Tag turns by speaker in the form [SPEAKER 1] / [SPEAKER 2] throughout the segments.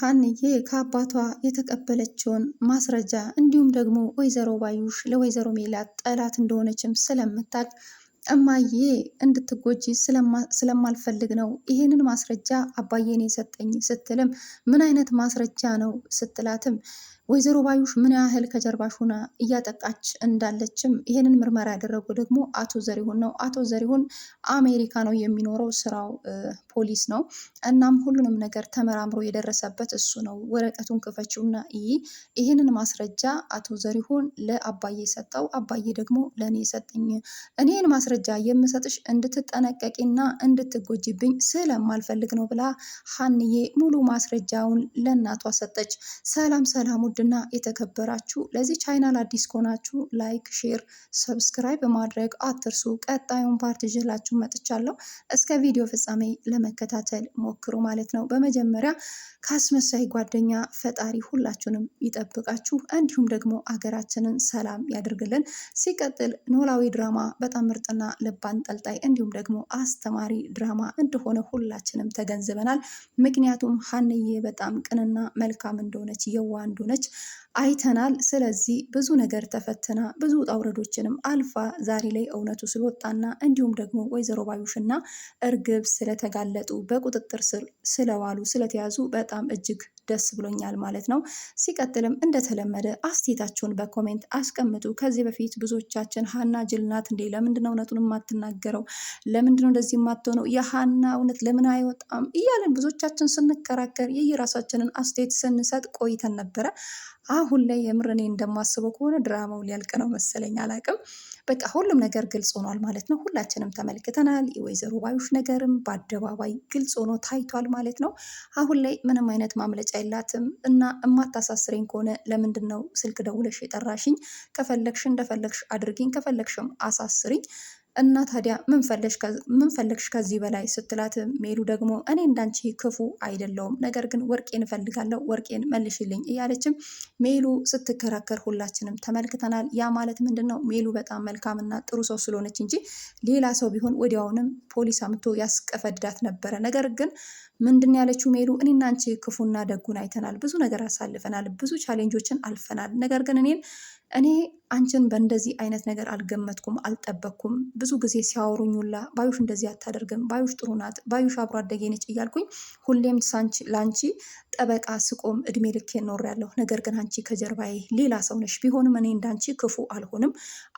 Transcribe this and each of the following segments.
[SPEAKER 1] ሀንዬ ከአባቷ የተቀበለችውን ማስረጃ እንዲሁም ደግሞ ወይዘሮ ባዩሽ ለወይዘሮ ሜላት ጠላት እንደሆነችም ስለምታውቅ እማዬ እንድትጎጂ ስለማልፈልግ ነው ይሄንን ማስረጃ አባዬን የሰጠኝ ስትልም ምን አይነት ማስረጃ ነው ስትላትም ወይዘሮ ባዩሽ ምን ያህል ከጀርባሽ ሆና እያጠቃች እንዳለችም ይሄንን ምርመራ ያደረገው ደግሞ አቶ ዘሪሁን ነው። አቶ ዘሪሁን አሜሪካ ነው የሚኖረው፣ ስራው ፖሊስ ነው። እናም ሁሉንም ነገር ተመራምሮ የደረሰበት እሱ ነው። ወረቀቱን ክፈችውና ይህንን ማስረጃ አቶ ዘሪሁን ለአባዬ ሰጠው፣ አባዬ ደግሞ ለእኔ ሰጠኝ። እኔን ማስረጃ የምሰጥሽ እንድትጠነቀቂና እንድትጎጂብኝ ስለማልፈልግ ነው ብላ ሀንዬ ሙሉ ማስረጃውን ለእናቷ ሰጠች። ሰላም ሰላም! ውድና የተከበራችሁ ለዚህ ቻናል አዲስ ከሆናችሁ ላይክ፣ ሼር፣ ሰብስክራይብ በማድረግ አትርሱ። ቀጣዩን ፓርት ይዤላችሁ መጥቻለሁ። እስከ ቪዲዮ ፍጻሜ ለመከታተል ሞክሩ ማለት ነው። በመጀመሪያ ከአስመሳይ ጓደኛ ፈጣሪ ሁላችሁንም ይጠብቃችሁ፣ እንዲሁም ደግሞ አገራችንን ሰላም ያደርግልን። ሲቀጥል ኖላዊ ድራማ በጣም ምርጥና ልብ አንጠልጣይ እንዲሁም ደግሞ አስተማሪ ድራማ እንደሆነ ሁላችንም ተገንዝበናል። ምክንያቱም ሀንዬ በጣም ቅንና መልካም እንደሆነች የዋ እንደሆነች አይተናል። ስለዚህ ብዙ ነገር ተፈትና ብዙ ውጣ ውረዶችንም አልፋ ዛሬ ላይ እውነቱ ስለወጣና እንዲሁም ደግሞ ወይዘሮ ባዩሽና እርግብ ስለተጋለጡ በቁጥጥር ስር ስለዋሉ ስለተያዙ በጣም እጅግ ደስ ብሎኛል ማለት ነው። ሲቀጥልም እንደተለመደ አስቴታችሁን በኮሜንት አስቀምጡ። ከዚህ በፊት ብዙዎቻችን ሀና ጅል ናት እንዴ? ለምንድነው እውነቱን የማትናገረው? ለምንድነው እንደዚህ የማትሆነው? የሀና እውነት ለምን አይወጣም? እያለን ብዙዎቻችን ስንከራከር የየራሳችንን አስቴት ስንሰጥ ቆይተን ነበረ። አሁን ላይ የምር እኔ እንደማስበው ከሆነ ድራማው ሊያልቅ ነው መሰለኝ፣ አላቅም። በቃ ሁሉም ነገር ግልጽ ሆኗል ማለት ነው። ሁላችንም ተመልክተናል። የወይዘሮ ባዩሽ ነገርም በአደባባይ ግልጽ ሆኖ ታይቷል ማለት ነው። አሁን ላይ ምንም አይነት ማምለጫ የላትም እና እማታሳስረኝ ከሆነ ለምንድን ነው ስልክ ደውለሽ የጠራሽኝ? ከፈለግሽ እንደፈለግሽ አድርጊኝ፣ ከፈለግሽም አሳስሪኝ እና ታዲያ ምን ፈለግሽ ከዚህ በላይ ስትላት፣ ሜሉ ደግሞ እኔ እንዳንቺ ክፉ አይደለውም፣ ነገር ግን ወርቄን እፈልጋለሁ፣ ወርቄን መልሽልኝ እያለችም ሜሉ ስትከራከር ሁላችንም ተመልክተናል። ያ ማለት ምንድን ነው? ሜሉ በጣም መልካምና ጥሩ ሰው ስለሆነች እንጂ ሌላ ሰው ቢሆን ወዲያውንም ፖሊስ አምቶ ያስቀፈድዳት ነበረ። ነገር ግን ምንድን ያለችው ሜሉ፣ እኔና አንቺ ክፉና ደጉን አይተናል፣ ብዙ ነገር አሳልፈናል፣ ብዙ ቻሌንጆችን አልፈናል። ነገር ግን እኔ አንቺን በእንደዚህ አይነት ነገር አልገመትኩም፣ አልጠበቅኩም። ብዙ ጊዜ ሲያወሩኙላ ባዩሽ እንደዚህ አታደርግም፣ ባዩሽ ጥሩ ናት፣ ባዩሽ አብሮ አደጌ ነች እያልኩኝ ሁሌም ለአንቺ ጠበቃ ስቆም እድሜ ልኬ ኖሬያለሁ። ነገር ግን አንቺ ከጀርባዬ ሌላ ሰው ነሽ። ቢሆንም እኔ እንዳንቺ ክፉ አልሆንም።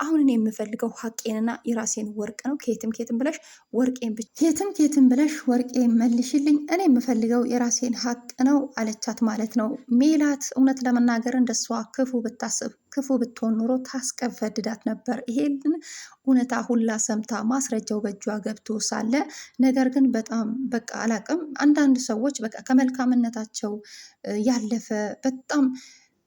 [SPEAKER 1] አሁን እኔ የምፈልገው ሀቄንና የራሴን ወርቅ ነው። ከየትም ብለሽ ወርቄን ከየትም ብለሽ ወርቄን መልሽልኝ። እኔ የምፈልገው የራሴን ሀቅ ነው አለቻት ማለት ነው። ሜላት እውነት ለመናገር እንደሷ ክፉ ብታስብ ክፉ ብትሆን ኑሮ ታስቀፈድዳት ነበር። ይሄንን እውነታ ሁላ ሰምታ ማስረጃው በእጇ ገብቶ ሳለ ነገር ግን በጣም በቃ አላቅም። አንዳንድ ሰዎች በቃ ከመልካምነታቸው ያለፈ በጣም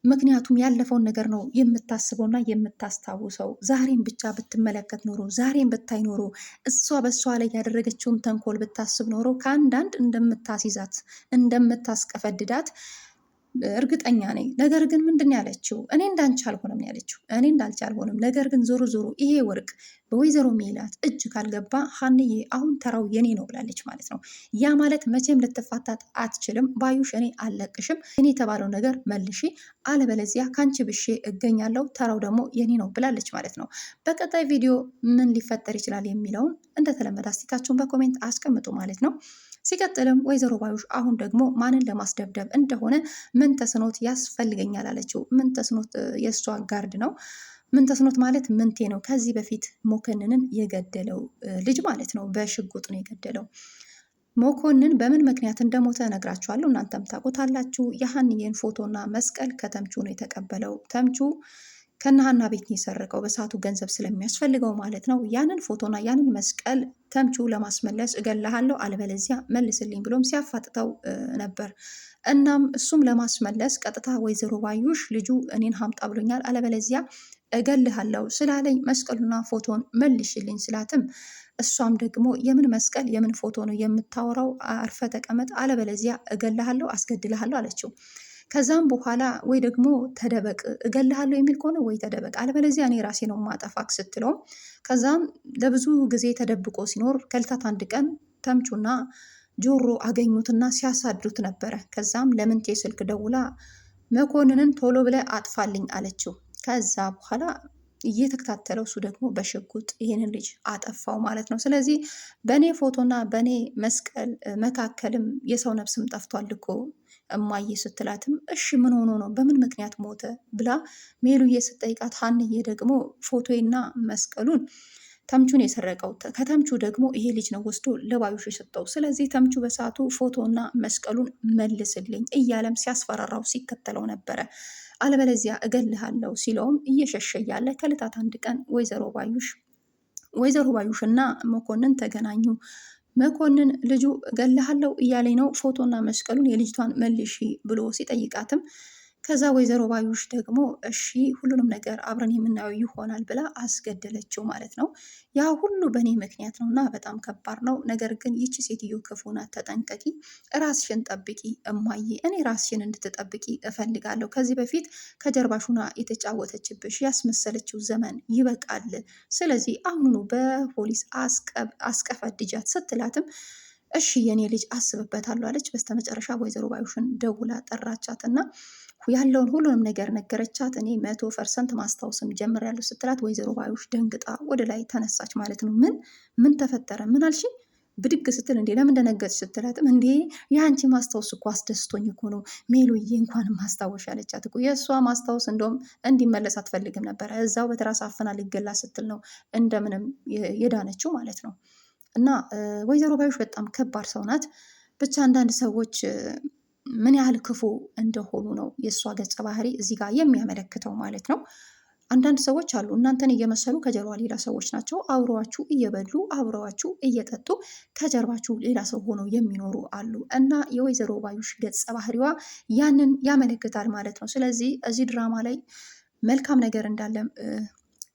[SPEAKER 1] ምክንያቱም ያለፈውን ነገር ነው የምታስበውና የምታስታውሰው። ዛሬም ብቻ ብትመለከት ኖሮ ዛሬም ብታይ ኖሮ እሷ በእሷ ላይ ያደረገችውን ተንኮል ብታስብ ኖሮ ከአንዳንድ እንደምታስይዛት እንደምታስቀፈድዳት እርግጠኛ ነኝ። ነገር ግን ምንድን ያለችው? እኔ እንዳንቺ አልሆንም ያለችው። እኔ እንዳንቺ አልሆንም፣ ነገር ግን ዞሮ ይሄ ወርቅ በወይዘሮ ሜላት እጅ ካልገባ ሀንዬ አሁን ተራው የኔ ነው ብላለች ማለት ነው። ያ ማለት መቼም ልትፋታት አትችልም። ባዩሽ እኔ አልለቅሽም፣ እኔ የተባለው ነገር መልሺ፣ አለበለዚያ ካንቺ ብሼ እገኛለሁ፣ ተራው ደግሞ የኔ ነው ብላለች ማለት ነው። በቀጣይ ቪዲዮ ምን ሊፈጠር ይችላል የሚለውን እንደተለመደ አስቲካችሁን በኮሜንት አስቀምጡ ማለት ነው። ሲቀጥልም ወይዘሮ ባዩሽ አሁን ደግሞ ማንን ለማስደብደብ እንደሆነ ምን ተስኖት ያስፈልገኛል አለችው። ምን ተስኖት የእሷ ጋርድ ነው። ምን ተስኖት ማለት ምንቴ ነው። ከዚህ በፊት መኮንንን የገደለው ልጅ ማለት ነው። በሽጉጥ ነው የገደለው። መኮንን በምን ምክንያት እንደሞተ እነግራችኋለሁ፣ እናንተም ታውቁታላችሁ። የሀንዬን ፎቶና መስቀል ከተምቹ ነው የተቀበለው። ተምቹ ከነሀና ቤት የሰረቀው በሰዓቱ ገንዘብ ስለሚያስፈልገው ማለት ነው። ያንን ፎቶና ያንን መስቀል ተምቹ ለማስመለስ እገልሃለሁ አለበለዚያ መልስልኝ ብሎም ሲያፋጥጠው ነበር። እናም እሱም ለማስመለስ ቀጥታ ወይዘሮ ባዩሽ ልጁ እኔን ሀምጣ ብሎኛል አለበለዚያ እገልሃለሁ ስላለኝ መስቀሉና ፎቶን መልሽልኝ ስላትም እሷም ደግሞ የምን መስቀል የምን ፎቶ ነው የምታወራው? አርፈ ተቀመጥ አለበለዚያ እገልሃለሁ አስገድልሃለሁ አለችው። ከዛም በኋላ ወይ ደግሞ ተደበቅ፣ እገልሃለሁ የሚል ከሆነ ወይ ተደበቅ፣ አለበለዚያ እኔ ራሴ ነው ማጠፋክ ስትለውም ከዛም ለብዙ ጊዜ ተደብቆ ሲኖር ከልታት አንድ ቀን ተምቹና ጆሮ አገኙትና ሲያሳድሩት ነበረ። ከዛም ለምንቴ ስልክ ደውላ መኮንንን ቶሎ ብለ አጥፋልኝ አለችው። ከዛ በኋላ እየተከታተለው እሱ ደግሞ በሽጉጥ ይህንን ልጅ አጠፋው ማለት ነው። ስለዚህ በእኔ ፎቶና በእኔ መስቀል መካከልም የሰው ነፍስም ጠፍቷል እኮ እማዬ ስትላትም እሺ ምን ሆኖ ነው በምን ምክንያት ሞተ ብላ ሜሉዬ ስትጠይቃት ሀንዬ ደግሞ ፎቶና መስቀሉን ተምቹን የሰረቀው ከተምቹ ደግሞ ይሄ ልጅ ነው ወስዶ ለባዩሽ የሰጠው። ስለዚህ ተምቹ በሰዓቱ ፎቶና መስቀሉን መልስልኝ እያለም ሲያስፈራራው ሲከተለው ነበረ። አለበለዚያ እገልሃለሁ ሲለውም እየሸሸ ያለ ከዕለታት አንድ ቀን ወይዘሮ ባዩሽ እና መኮንን ተገናኙ። መኮንን ልጁ እገልሃለሁ እያለኝ ነው ፎቶና መስቀሉን የልጅቷን መልሺ ብሎ ሲጠይቃትም ከዛ ወይዘሮ ባዩሽ ደግሞ እሺ ሁሉንም ነገር አብረን የምናየው ይሆናል ብላ አስገደለችው ማለት ነው። ያ ሁሉ በእኔ ምክንያት ነው እና በጣም ከባድ ነው። ነገር ግን ይቺ ሴትዮ ክፉ ናት፣ ተጠንቀቂ፣ ራስሽን ጠብቂ እማዬ፣ እኔ ራስሽን እንድትጠብቂ እፈልጋለሁ። ከዚህ በፊት ከጀርባሽ ሆና የተጫወተችብሽ ያስመሰለችው ዘመን ይበቃል። ስለዚህ አሁኑ በፖሊስ አስቀፈድጃት ስትላትም እሺ የኔ ልጅ አስብበታለሁ አለች። በስተመጨረሻ ወይዘሮ ባዩሽን ደውላ ጠራቻት እና ያለውን ሁሉንም ነገር ነገረቻት። እኔ 100% ማስታወስም ጀምሬያለሁ ስትላት ወይዘሮ ባዩሽ ደንግጣ ወደ ላይ ተነሳች ማለት ነው። ምን ተፈጠረ? ምን አልሽ? ብድግ ስትል እንዴ ለምን ደነገጥሽ ስትላትም እንዴ የአንቺ ማስታወስ እኮ አስደስቶኝ እኮ ነው ሜሉዬ እንኳን ማስታወሽ ያለቻት እኮ የእሷ ማስታወስ እንደውም እንዲመለስ አትፈልግም ነበረ። እዛው በትራስ አፍና ሊገላ ስትል ነው እንደምንም የዳነችው ማለት ነው። እና ወይዘሮ ባዩሽ በጣም ከባድ ሰው ናት። ብቻ አንዳንድ ሰዎች ምን ያህል ክፉ እንደሆኑ ነው የእሷ ገጸ ባህሪ እዚህ ጋር የሚያመለክተው ማለት ነው። አንዳንድ ሰዎች አሉ እናንተን እየመሰሉ ከጀርባ ሌላ ሰዎች ናቸው። አብረዋችሁ እየበሉ አብረዋችሁ እየጠጡ ከጀርባችሁ ሌላ ሰው ሆነው የሚኖሩ አሉ እና የወይዘሮ ባዩሽ ገጸ ባህሪዋ ያንን ያመለክታል ማለት ነው። ስለዚህ እዚህ ድራማ ላይ መልካም ነገር እንዳለም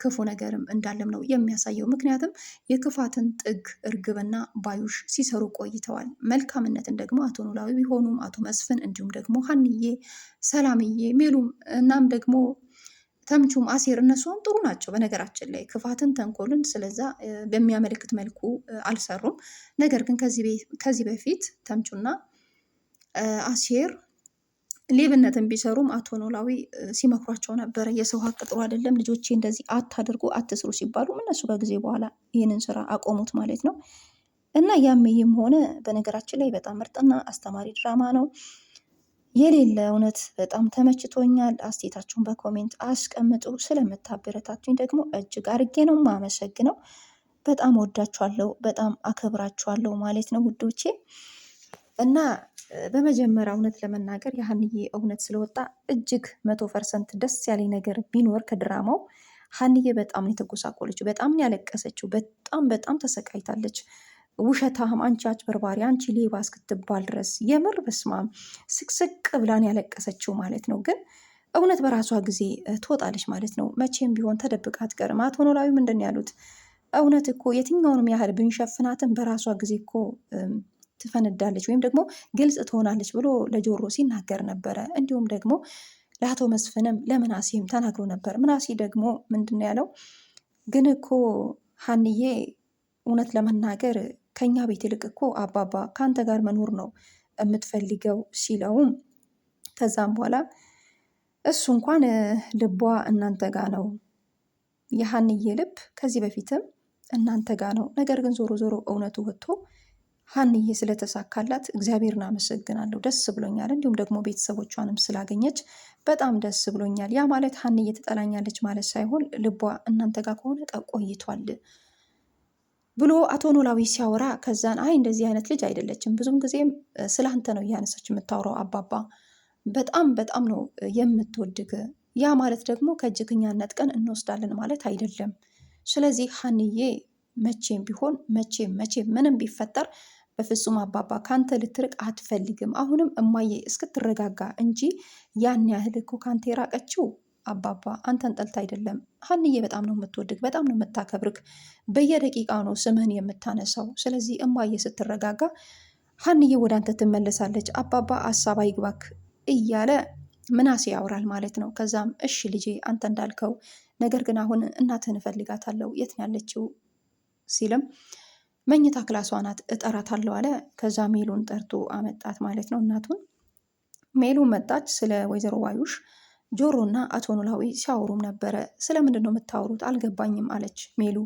[SPEAKER 1] ክፉ ነገርም እንዳለም ነው የሚያሳየው። ምክንያቱም የክፋትን ጥግ እርግብና ባዩሽ ሲሰሩ ቆይተዋል። መልካምነትን ደግሞ አቶ ኖላዊ ቢሆኑም አቶ መስፍን እንዲሁም ደግሞ ሀንዬ፣ ሰላምዬ፣ ሜሉም እናም ደግሞ ተምቹም አሴር እነሱም ጥሩ ናቸው። በነገራችን ላይ ክፋትን ተንኮልን ስለዛ በሚያመለክት መልኩ አልሰሩም። ነገር ግን ከዚህ በፊት ተምቹና አሴር ሌብነትን ቢሰሩም አቶ ኖላዊ ሲመክሯቸው ነበረ። የሰው ሀቅ ጥሩ አይደለም፣ ልጆቼ እንደዚህ አታድርጉ አትስሩ ሲባሉ እነሱ ከጊዜ በኋላ ይህንን ስራ አቆሙት ማለት ነው። እና ያም ሆነ በነገራችን ላይ በጣም ምርጥና አስተማሪ ድራማ ነው። የሌለ እውነት በጣም ተመችቶኛል። አስተያየታችሁን በኮሜንት አስቀምጡ። ስለምታበረታቱኝ ደግሞ እጅግ አርጌ ነው ማመሰግነው። በጣም ወዳችኋለሁ፣ በጣም አከብራችኋለሁ ማለት ነው ውዶቼ። እና በመጀመሪያ እውነት ለመናገር የሀንዬ እውነት ስለወጣ እጅግ 100% ደስ ያለኝ ነገር ቢኖር ከድራማው ሀንዬ በጣም ነው የተጎሳቆለችው፣ በጣም ነው ያለቀሰችው፣ በጣም ተሰቃይታለች። ውሸታም፣ አንቺ አጭበርባሪ፣ አንቺ ሌባ እስክትባል ድረስ የምር በስማም ስቅስቅ ብላን ያለቀሰችው ማለት ነው። ግን እውነት በራሷ ጊዜ ትወጣለች ማለት ነው። መቼም ቢሆን ተደብቃ አትቀርም። አቶ ኖላዊ ምንድን ያሉት እውነት እኮ የትኛውንም ያህል ብንሸፍናትን በራሷ ጊዜ እኮ ትፈነዳለች ወይም ደግሞ ግልጽ ትሆናለች ብሎ ለጆሮ ሲናገር ነበረ። እንዲሁም ደግሞ ለአቶ መስፍንም ለምናሴም ተናግሮ ነበር። ምናሴ ደግሞ ምንድን ያለው ግን እኮ ሀንዬ እውነት ለመናገር ከኛ ቤት ይልቅ እኮ አባባ ከአንተ ጋር መኖር ነው የምትፈልገው ሲለውም ከዛም በኋላ እሱ እንኳን ልቧ እናንተ ጋ ነው፣ የሀንዬ ልብ ከዚህ በፊትም እናንተ ጋ ነው። ነገር ግን ዞሮ ዞሮ እውነቱ ወጥቶ ሀንዬ ስለተሳካላት እግዚአብሔርን አመሰግናለሁ፣ ደስ ብሎኛል። እንዲሁም ደግሞ ቤተሰቦቿንም ስላገኘች በጣም ደስ ብሎኛል። ያ ማለት ሀንዬ ትጠላኛለች ማለት ሳይሆን ልቧ እናንተ ጋር ከሆነ ቆይቷል ብሎ አቶ ኖላዊ ሲያወራ፣ ከዛን አይ እንደዚህ አይነት ልጅ አይደለችም፣ ብዙም ጊዜም ስለ አንተ ነው እያነሳች የምታወራው አባባ፣ በጣም ነው የምትወድግ። ያ ማለት ደግሞ ከእጅግኛነት ቀን እንወስዳለን ማለት አይደለም። ስለዚህ ሀንዬ መቼም ቢሆን መቼም ምንም ቢፈጠር በፍጹም አባባ ካንተ ልትርቅ አትፈልግም። አሁንም እማዬ እስክትረጋጋ እንጂ ያን ያህል እኮ ካንተ የራቀችው አባባ አንተን ጠልታ አይደለም። ሀንዬ በጣም ነው የምትወድግ፣ በጣም ነው የምታከብርክ፣ በየደቂቃው ነው ስምህን የምታነሳው። ስለዚህ እማዬ ስትረጋጋ ሀንዬ ወደ አንተ ትመለሳለች። አባባ ሀሳብ አይግባክ እያለ ምናሴ ያወራል ማለት ነው። ከዛም እሺ ልጄ አንተ እንዳልከው፣ ነገር ግን አሁን እናትህን እፈልጋታለሁ፣ የት ነው ያለችው ሲልም መኝታ ክላሷ ናት እጠራታለሁ አለ። ከዛ ሜሉን ጠርቶ አመጣት ማለት ነው እናቱን። ሜሉ መጣች። ስለ ወይዘሮ ባዩሽ ጆሮና አቶ ኖላዊ ሲያወሩም ነበረ። ስለምንድን ነው የምታወሩት አልገባኝም አለች ሜሉ።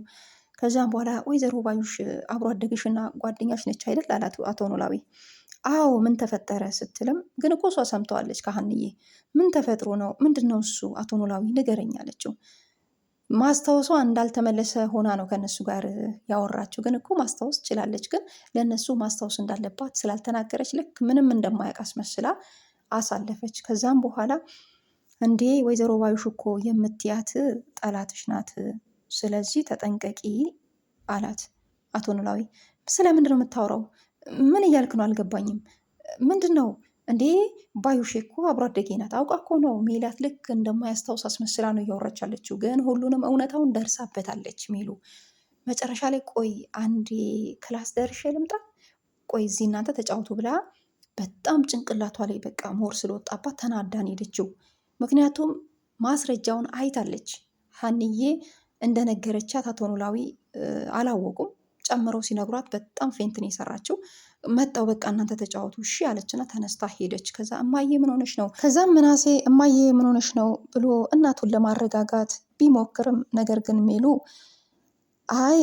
[SPEAKER 1] ከዚያም በኋላ ወይዘሮ ባዩሽ አብሮ አደግሽና ጓደኛሽ ነች አይደል አላት አቶ ኖላዊ። አዎ ምን ተፈጠረ ስትልም ግን እኮ እሷ ሰምተዋለች ከሀንዬ። ምን ተፈጥሮ ነው ምንድን ነው እሱ አቶ ኖላዊ ንገረኝ አለችው። ማስታወሷ እንዳልተመለሰ ሆና ነው ከነሱ ጋር ያወራችው። ግን እኮ ማስታወስ ትችላለች፣ ግን ለእነሱ ማስታወስ እንዳለባት ስላልተናገረች ልክ ምንም እንደማያውቅ አስመስላ አሳለፈች። ከዛም በኋላ እንዴ ወይዘሮ ባዩሽ እኮ የምትያት ጠላትሽ ናት፣ ስለዚህ ተጠንቀቂ አላት አቶ ኖላዊ። ስለምንድን ነው የምታወራው? ምን እያልክ ነው? አልገባኝም። ምንድን ነው እንዴ? ባዩሽ እኮ አብሮ አደጌ ናት። አውቃ እኮ ነው ሜላት ልክ እንደማያስታውስ አስመስላ ነው እያወራች ያለችው። ግን ሁሉንም እውነታውን ደርሳበታለች ሜሉ። መጨረሻ ላይ ቆይ አንዴ ክላስ ደርሼ ልምጣ፣ ቆይ እዚህ እናንተ ተጫውቱ ብላ በጣም ጭንቅላቷ ላይ በቃ ሞር ስለወጣባት ተናዳን ሄደችው። ምክንያቱም ማስረጃውን አይታለች። ሀንዬ እንደነገረቻት አቶ ኖላዊ አላወቁም። ጨምረው ሲነግሯት በጣም ፌንትን የሰራችው። መጣው በቃ እናንተ ተጫወቱ እሺ አለችና ተነስታ ሄደች። ከዛ እማዬ ምን ሆነሽ ነው? ከዛም ምናሴ እማዬ ምን ሆነሽ ነው ብሎ እናቱን ለማረጋጋት ቢሞክርም ነገር ግን ሜሉ አይ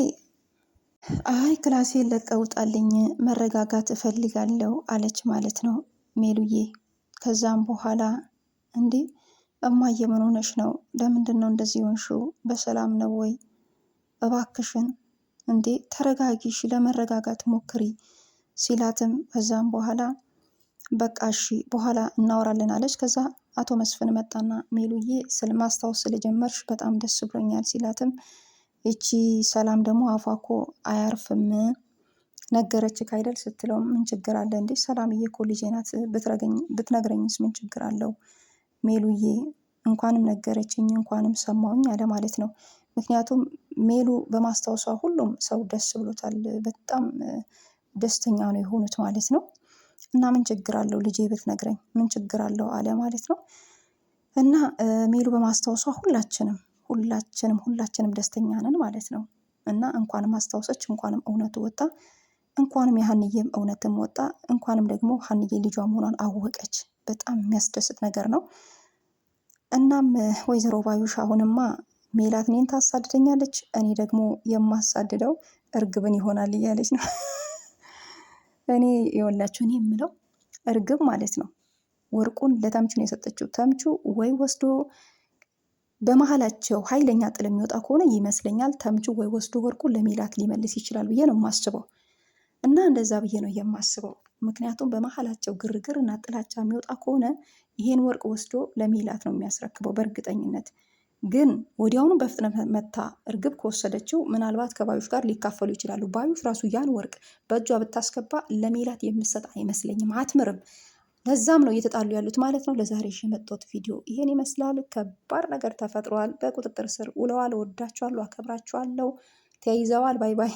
[SPEAKER 1] ክላሴን ለቀውጣልኝ መረጋጋት እፈልጋለሁ አለች ማለት ነው ሜሉዬ። ከዛም በኋላ እንዴ እማዬ ምን ሆነሽ ነው? ለምንድን ነው እንደዚህ ሆንሽው? በሰላም ነው ወይ? እባክሽን እንዴ ተረጋጊሽ፣ ለመረጋጋት ሞክሪ ሲላትም ከዛም በኋላ በቃ እሺ በኋላ እናወራለን አለች። ከዛ አቶ መስፍን መጣና ሜሉዬ ስለ ማስታወስ ስለጀመርሽ በጣም ደስ ብሎኛል ሲላትም እቺ ሰላም ደግሞ አፏ እኮ አያርፍም ነገረች ካይደል ስትለው ምን ችግር አለ እንዴ ሰላምዬ እኮ ልጄ ናት ብትነግረኝስ ምን ችግር አለው ሜሉዬ እንኳንም ነገረችኝ እንኳንም ሰማውኝ አለ ማለት ነው። ምክንያቱም ሜሉ በማስታወሷ ሁሉም ሰው ደስ ብሎታል። በጣም ደስተኛ ነው የሆኑት ማለት ነው። እና ምን ችግር አለው ልጄ ብትነግረኝ ምን ችግር አለው አለ ማለት ነው። እና ሜሉ በማስታወሷ ሁላችንም ደስተኛ ነን ማለት ነው። እና እንኳንም አስታወሰች፣ እንኳንም እውነቱ ወጣ፣ እንኳንም የሀንዬም እውነትም ወጣ፣ እንኳንም ደግሞ ሀንዬ ልጇ መሆኗን አወቀች። በጣም የሚያስደስት ነገር ነው። እናም ወይዘሮ ባዩሽ አሁንማ ሜላት እኔን ታሳድደኛለች፣ እኔ ደግሞ የማሳድደው እርግብን ይሆናል እያለች ነው። እኔ የወላችሁ እኔ የምለው እርግብ ማለት ነው ወርቁን ለተምቹ ነው የሰጠችው። ተምቹ ወይ ወስዶ በመሀላቸው ኃይለኛ ጥል የሚወጣ ከሆነ ይመስለኛል ተምቹ ወይ ወስዶ ወርቁን ለሜላት ሊመልስ ይችላል ብዬ ነው የማስበው። እና እንደዛ ብዬ ነው የማስበው። ምክንያቱም በመሀላቸው ግርግር እና ጥላቻ የሚወጣ ከሆነ ይሄን ወርቅ ወስዶ ለሜላት ነው የሚያስረክበው በእርግጠኝነት። ግን ወዲያውኑ በፍጥነት መታ እርግብ ከወሰደችው ምናልባት ከባዩሽ ጋር ሊካፈሉ ይችላሉ። ባዩሽ ራሱ ያን ወርቅ በእጇ ብታስገባ ለሜላት የምሰጥ አይመስለኝም፣ አትምርም። ለዛም ነው እየተጣሉ ያሉት ማለት ነው። ለዛሬ የመጣሁት ቪዲዮ ይሄን ይመስላል። ከባድ ነገር ተፈጥሯል። በቁጥጥር ስር ውለዋል። ወዳችኋለሁ፣ አከብራችኋለሁ። ተያይዘዋል። ባይ ባይ